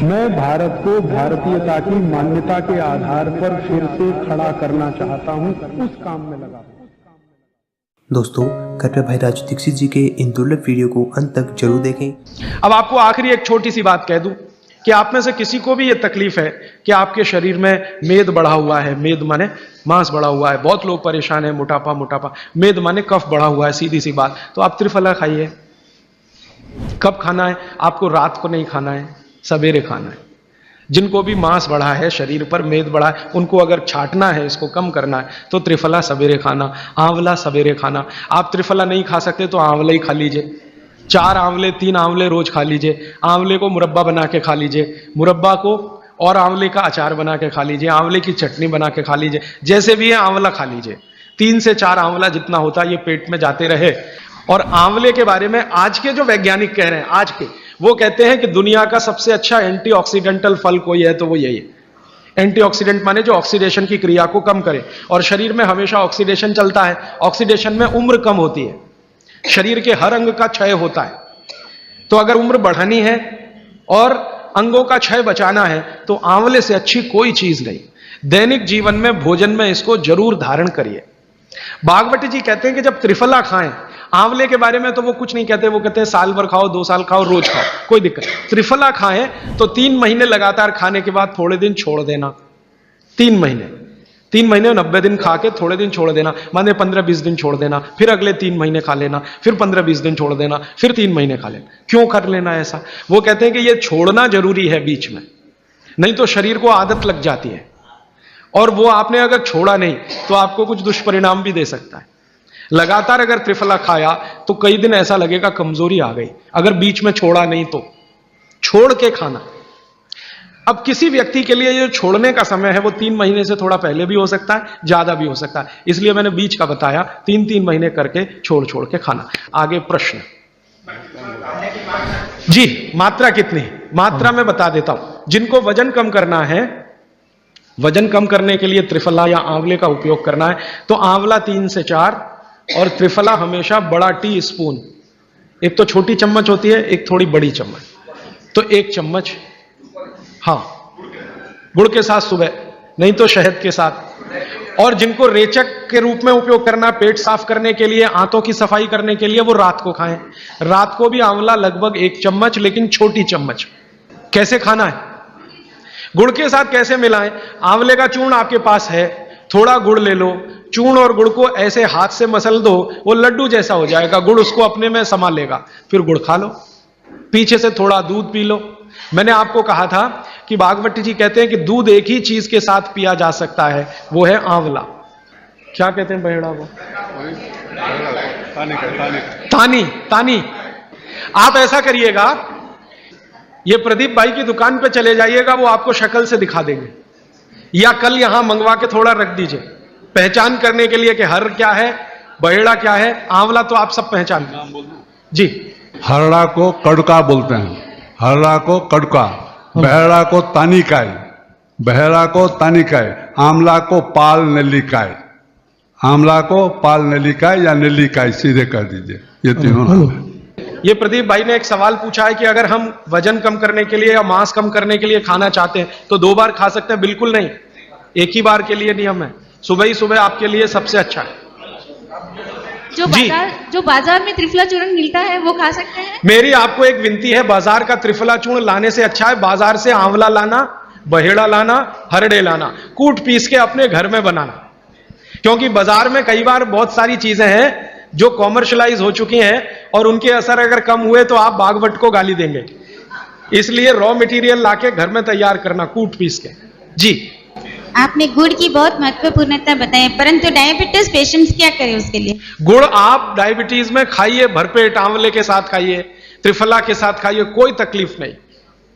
मैं भारत को भारतीयता की मान्यता के आधार पर फिर से खड़ा करना चाहता हूं, उस काम में लगा हूं। दोस्तों, कृपया भाई राजू दीक्षित जी के इन दुर्लभ वीडियो को अंत तक जरूर देखें। अब आपको आखिरी एक छोटी सी बात कह दूं कि आप में से किसी को भी ये तकलीफ है कि आपके शरीर में मेद बढ़ा हुआ है, मेद माने मांस बढ़ा हुआ है, बहुत लोग परेशान है, मोटापा, मेद माने कफ बढ़ा हुआ है, सीधी सी बात, तो आप त्रिफला खाइए। कब खाना है? आपको रात को नहीं खाना है, सवेरे खाना है। जिनको भी मांस बढ़ा है, शरीर पर मेद बढ़ा है, उनको अगर छाटना है, इसको कम करना है, तो त्रिफला सवेरे खाना, आंवला सवेरे खाना। आप त्रिफला नहीं खा सकते तो आंवला ही खा लीजिए, 4 आंवले 3 आंवले रोज खा लीजिए। आंवले को मुरब्बा बना के खा लीजिए, मुरब्बा को और आंवले का अचार बना के खा लीजिए, आंवले की चटनी बना के खा लीजिए, जैसे भी है आंवला खा लीजिए। 3 से 4 आंवला जितना होता है ये पेट में जाते रहे। और आंवले के बारे में आज के जो वैज्ञानिक कह रहे हैं, आज के, वो कहते हैं कि दुनिया का सबसे अच्छा एंटीऑक्सीडेंटल फल कोई है तो वो यही है। एंटीऑक्सीडेंट माने जो ऑक्सीडेशन की क्रिया को कम करे, और शरीर में हमेशा ऑक्सीडेशन चलता है। ऑक्सीडेशन में उम्र कम होती है, शरीर के हर अंग का क्षय होता है। तो अगर उम्र बढ़ानी है और अंगों का क्षय बचाना है तो आंवले से अच्छी कोई चीज नहीं। दैनिक जीवन में भोजन में इसको जरूर धारण करिए। भागवती जी कहते हैं कि जब त्रिफला खाएं, आंवले के बारे में तो वो कुछ नहीं कहते, वो कहते हैं साल भर खाओ, 2 साल खाओ, रोज खाओ, कोई दिक्कत। त्रिफला खाएं तो 3 महीने लगातार खाने के बाद थोड़े दिन छोड़ देना। 3 महीने 90 दिन खा के थोड़े दिन छोड़ देना, माने 15-20 दिन छोड़ देना, फिर अगले 3 महीने खा लेना, फिर 15-20 दिन छोड़ देना, फिर 3 महीने खा लेना। क्यों कर लेना ऐसा? वो कहते हैं कि ये छोड़ना जरूरी है बीच में, नहीं तो शरीर को आदत लग जाती है, और वो आपने अगर छोड़ा नहीं तो आपको कुछ दुष्परिणाम भी दे सकता है। लगातार अगर त्रिफला खाया तो कई दिन ऐसा लगेगा कमजोरी आ गई, अगर बीच में छोड़ा नहीं तो छोड़ के खाना। अब किसी व्यक्ति के लिए जो छोड़ने का समय है वो 3 महीने से थोड़ा पहले भी हो सकता है, ज्यादा भी हो सकता है, इसलिए मैंने बीच का बताया। 3-3 महीने करके छोड़ छोड़ के खाना। आगे प्रश्न जी, मात्रा कितनी? मात्रा में बता देता हूं। जिनको वजन कम करना है, वजन कम करने के लिए त्रिफला या आंवले का उपयोग करना है तो आंवला 3 से 4 और त्रिफला हमेशा बड़ा टी स्पून, एक तो छोटी चम्मच होती है, एक थोड़ी बड़ी चम्मच, तो 1 चम्मच, हाँ, गुड़ के साथ सुबह, नहीं तो शहद के साथ। और जिनको रेचक के रूप में उपयोग करना, पेट साफ करने के लिए, आंतों की सफाई करने के लिए, वो रात को खाएं। रात को भी आंवला लगभग 1 चम्मच, लेकिन छोटी चम्मच। कैसे खाना है? गुड़ के साथ कैसे मिलाएं? आंवले का चूर्ण आपके पास है, थोड़ा गुड़ ले लो, चूर्ण और गुड़ को ऐसे हाथ से मसल दो, वो लड्डू जैसा हो जाएगा, गुड़ उसको अपने में समा लेगा, फिर गुड़ खा लो। पीछे से थोड़ा दूध पी लो। मैंने आपको कहा था कि भागवती जी कहते हैं कि दूध एक ही चीज के साथ पिया जा सकता है, वो है आंवला। क्या कहते हैं बहेड़ा? वो तानी। आप ऐसा करिएगा, ये प्रदीप भाई की दुकान पे चले जाइएगा, वो आपको शक्ल से दिखा देंगे, या कल यहां मंगवा के थोड़ा रख दीजिए, पहचान करने के लिए कि हर क्या है, बहेड़ा क्या है, आंवला तो आप सब पहचान जी। हरड़ा को कड़का बोलते हैं, हरड़ा को कड़का, बहेड़ा को तानिकाय, बहेड़ा को तानिकाय, आंवला को पाल नेल्लिकाय, आंवला को पाल नेल्लिकाय या नेल्लिकाय, सीधे कर दीजिए। ये तीनों नाम है। ये प्रदीप भाई ने एक सवाल पूछा है कि अगर हम वजन कम करने के लिए या मांस कम करने के लिए खाना चाहते हैं तो 2 बार खा सकते हैं? बिल्कुल नहीं, एक ही बार के लिए नियम है। सुबह ही सुबह आपके लिए सबसे अच्छा है। जो बाजार में त्रिफला चूर्ण मिलता है वो खा सकते हैं? मेरी आपको एक विनती है, बाजार का त्रिफला चूर्ण लाने से अच्छा है बाजार से आंवला लाना, बहेड़ा लाना, हरड़े लाना, कूट पीस के अपने घर में बनाना। क्योंकि बाजार में कई बार बहुत सारी चीजें हैं जो कॉमर्शलाइज हो चुकी हैं और उनके असर अगर कम हुए तो आप भागवत को गाली देंगे। इसलिए रॉ मटेरियल लाके घर में तैयार करना, कूट पीस के। जी, आपने गुड़ की बहुत महत्वपूर्णता बताई, परंतु डायबिटीज पेशेंट्स क्या करें उसके लिए? गुड़ आप डायबिटीज में खाइए, भरपेट आंवले के साथ खाइए, त्रिफला के साथ खाइए, कोई तकलीफ नहीं,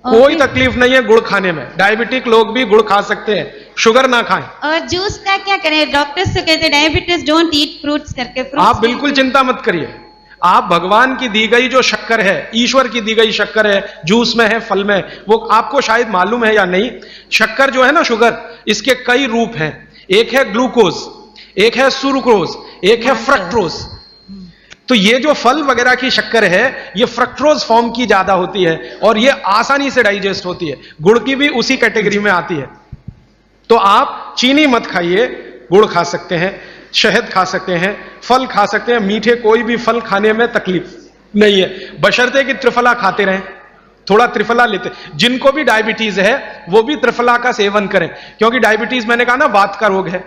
कोई तकलीफ नहीं है गुड़ खाने में। डायबिटिक लोग भी गुड़ खा सकते हैं, शुगर ना खाएं। और जूस का क्या करें? डॉक्टर्स तो कहते हैं डायबिटीज डोंट ईट फ्रूट्स करके। आप बिल्कुल चिंता मत करिए, आप भगवान की दी गई जो शक्कर है, ईश्वर की दी गई शक्कर है, जूस में है, फल में, वो आपको शायद मालूम है या नहीं। शक्कर जो है ना, शुगर, इसके कई रूप हैं। एक है ग्लूकोज, एक है सुक्रोज, एक है फ्रक्टोज। तो ये जो फल वगैरह की शक्कर है ये फ्रक्टोज फॉर्म की ज्यादा होती है और ये आसानी से डाइजेस्ट होती है। गुड़ की भी उसी कैटेगरी में आती है। तो आप चीनी मत खाइए, गुड़ खा सकते हैं, शहद खा सकते हैं, फल खा सकते हैं। मीठे कोई भी फल खाने में तकलीफ नहीं है, बशर्ते कि त्रिफला खाते रहें, थोड़ा त्रिफला लेते। जिनको भी डायबिटीज है वो भी त्रिफला का सेवन करें, क्योंकि डायबिटीज मैंने कहा ना वात का रोग है,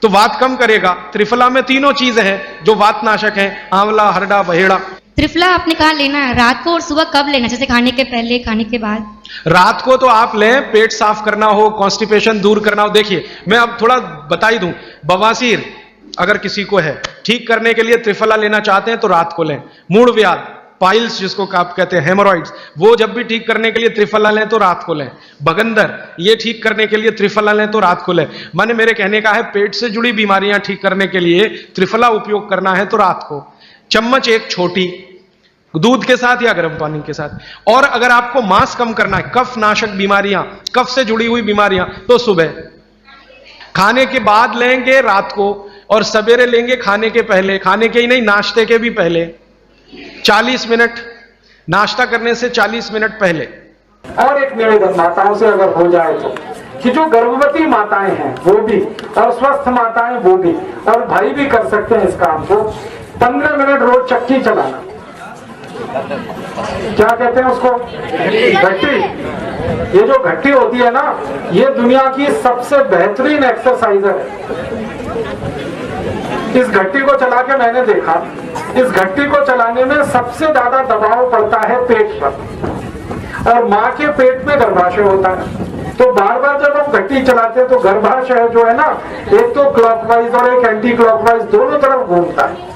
तो वात कम करेगा। त्रिफला में तीनों चीजें हैं जो वात नाशक हैं, आंवला, हरड़ा, बहेड़ा। त्रिफला आपने कहा लेना है रात को और सुबह कब लेना, जैसे खाने के पहले, खाने के बाद? रात को तो आप लें, पेट साफ करना हो, कॉन्स्टिपेशन दूर करना हो। देखिए मैं अब थोड़ा बता ही दूं, बवासीर अगर किसी को है, ठीक करने के लिए त्रिफला लेना चाहते हैं तो रात को लें। मूड व्याध, पाइल्स जिसको आप कहते हैं, हेमोरॉइड्स, वो जब भी ठीक करने के लिए त्रिफला लें तो रात को लें। बगंदर, ये ठीक करने के लिए त्रिफला लें तो रात को लें। माने मेरे कहने का है पेट से जुड़ी बीमारियां ठीक करने के लिए त्रिफला उपयोग करना है तो रात को। चम्मच एक छोटी, दूध के साथ या गर्म पानी के साथ। और अगर आपको मांस कम करना है, कफ नाशक बीमारियां, कफ से जुड़ी हुई बीमारियां, तो सुबह खाने के बाद लेंगे रात को, और सवेरे लेंगे खाने के पहले। खाने के ही नहीं, नाश्ते के भी पहले 40 मिनट, नाश्ता करने से 40 मिनट पहले। और एक निवेदन माताओं से अगर हो जाए तो, कि जो गर्भवती माताएं हैं वो भी, और स्वस्थ माताएं वो भी, और भाई भी कर सकते हैं इस काम को। 15 मिनट रोज चक्की चलाना, क्या कहते हैं उसको, घट्टी। ये जो घट्टी होती है ना, ये दुनिया की सबसे बेहतरीन एक्सरसाइज है। इस घट्टी को चला के मैंने देखा, इस घट्टी को चलाने में सबसे ज्यादा दबाव पड़ता है पेट पर, और माँ के पेट में गर्भाशय होता है। तो बार बार जब हम घट्टी चलाते हैं तो गर्भाशय जो है ना, एक तो क्लॉकवाइज और एक एंटी क्लॉकवाइज दोनों तरफ घूमता है।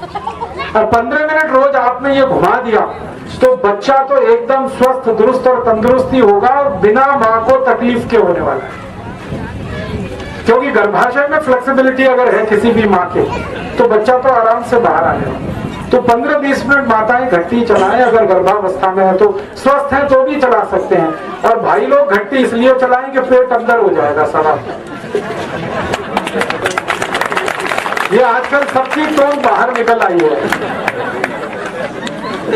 और 15 मिनट रोज आपने ये घुमा दिया तो बच्चा तो एकदम स्वस्थ, दुरुस्त और तंदुरुस्ती होगा, और बिना माँ को तकलीफ के होने वाला है। क्योंकि गर्भाशय में फ्लेक्सिबिलिटी अगर है किसी भी माँ के, तो बच्चा तो आराम से बाहर आएगा। तो 15-20 मिनट माताएं घट्टी चलाएं, अगर गर्भावस्था में है तो, स्वस्थ हैं तो भी चला सकते हैं। और भाई लोग घट्टी इसलिए चलाएं कि पेट अंदर हो जाएगा सवाल। ये आजकल सबकी टोन बाहर निकल आई है।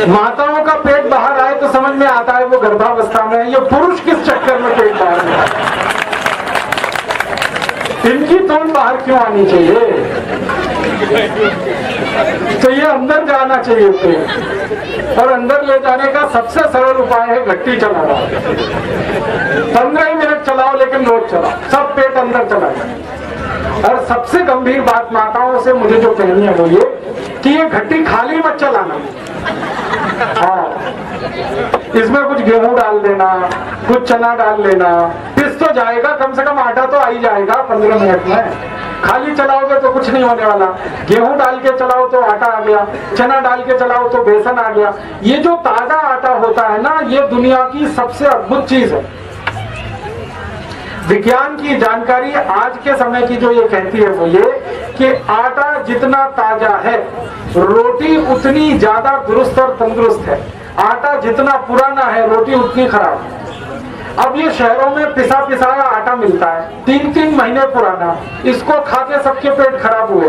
माताओं का पेट बाहर आए तो समझ में आता है वो गर्भावस्था में है। ये पुरुष किस चक्कर में पेट बाहर में आए, इनकी टोन बाहर क्यों आनी चाहिए? तो ये अंदर जाना चाहिए पेट, और अंदर ले जाने का सबसे सरल उपाय है घट्टी चलाना। 15 मिनट चलाओ, लेकिन रोज चलाओ, सब पेट अंदर चला जाए। और सबसे गंभीर बात माताओं से मुझे जो कहनी है वो ये कि ये घट्टी खाली मत चलाना। हाँ, इसमें कुछ गेहूं डाल देना, कुछ चना डाल लेना, पिस तो जाएगा, कम से कम आटा तो आ ही जाएगा 15 मिनट में। खाली चलाओगे तो कुछ नहीं होने वाला। गेहूं डाल के चलाओ तो आटा आ गया, चना डाल के चलाओ तो बेसन आ गया। ये जो ताजा आटा होता है ना, ये दुनिया की सबसे अद्भुत चीज है। विज्ञान की जानकारी आज के समय की जो ये कहती है वो ये कि आटा जितना ताजा है, रोटी उतनी ज्यादा दुरुस्त और तंदुरुस्त है। आटा जितना पुराना है, रोटी उतनी खराब है। अब ये शहरों में पिसा पिसाया आटा मिलता है, 3-3 महीने पुराना, इसको खा के सबके पेट खराब हुए।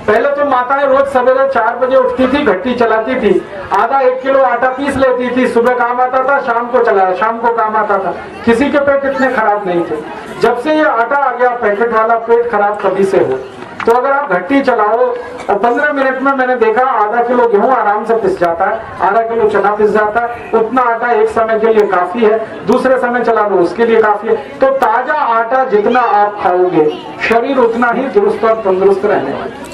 पहले तो माताएं रोज सवेरे 4 बजे उठती थी, घट्टी चलाती थी, आधा 1 किलो आटा पीस लेती थी, सुबह काम आता था, शाम को चलाया, शाम को काम आता था, किसी के पेट इतने खराब नहीं थे। जब से ये आटा आ गया पैकेट वाला, पेट खराब कभी से हो। तो अगर आप घट्टी चलाओ और 15 मिनट में मैंने देखा आधा किलो गेहूं आराम से पिस जाता है, आधा किलो चना पिस जाता है। उतना आटा एक समय के लिए काफी है, दूसरे समय चला लो उसके लिए काफी है। तो ताजा आटा जितना आप खाओगे, शरीर उतना ही दुरुस्त और तंदुरुस्त रहने वाला।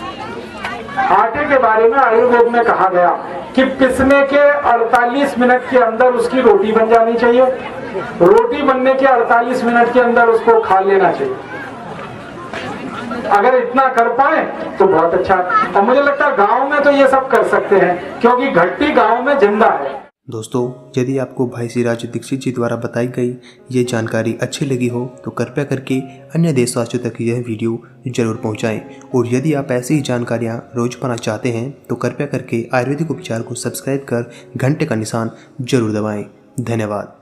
आटे के बारे में आयुर्वेद में कहा गया कि पिसने के 48 मिनट के अंदर उसकी रोटी बन जानी चाहिए, रोटी बनने के 48 मिनट के अंदर उसको खा लेना चाहिए। अगर इतना कर पाए तो बहुत अच्छा। और मुझे लगता है गांव में तो ये सब कर सकते हैं, क्योंकि घट्टी गांव में जिंदा है। दोस्तों, यदि आपको भाई सिराज दीक्षित जी द्वारा बताई गई ये जानकारी अच्छी लगी हो तो कृपया करके अन्य देशवासियों तक यह वीडियो जरूर पहुंचाएं। और यदि आप ऐसी ही जानकारियां रोज पाना चाहते हैं तो कृपया करके आयुर्वेदिक उपचार को सब्सक्राइब कर घंटे का निशान जरूर दबाएं। धन्यवाद।